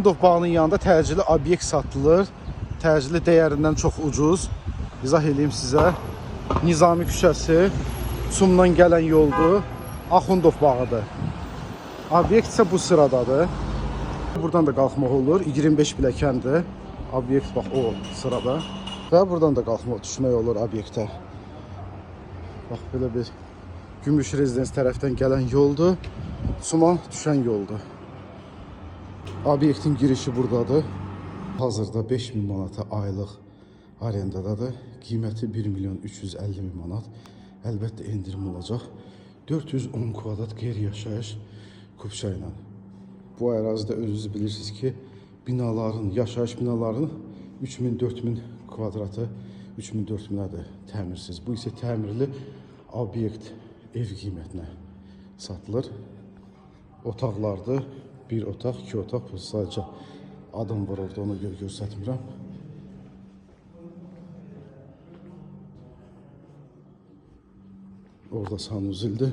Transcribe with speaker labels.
Speaker 1: Ahundov bağının yanında təcili obyekt satılır. Təcili dəyərindən çox ucuz. İzah edeyim sizə. Nizami küçəsi, Çumdan gələn yoldur. Ahundov bağıdır. Obyekt isə bu sıradadır. Buradan da qalxmaq olur. 25 biləkəndir. Obyekt bax o sırada. Və buradan da qalxmaq, düşmək olur obyektə. Bax belə bir Gümüş Rezidens tərəfdən gələn yoldur. Suma düşən yoldur. Obyektin girişi buradadır. Hazırda 5000 manata aylıq arendadadır. Qiyməti 1.350.000 manat. Əlbəttə endirim olacaq. 410 kvadrat qeyri-yaşayış kupça ilə. Bu ərazidə özünüz bilirsiniz ki, yaşayış binalarının 3000-4000 kvadratı 3000-4000'ədir təmirsiz. Bu isə təmirli obyekt ev qiymətinə satılır. Otaqlardır. Bir otaq, iki otaq. Bu sadəcə adam var orada, ona görə göstərmirəm. Orada sanuzildir.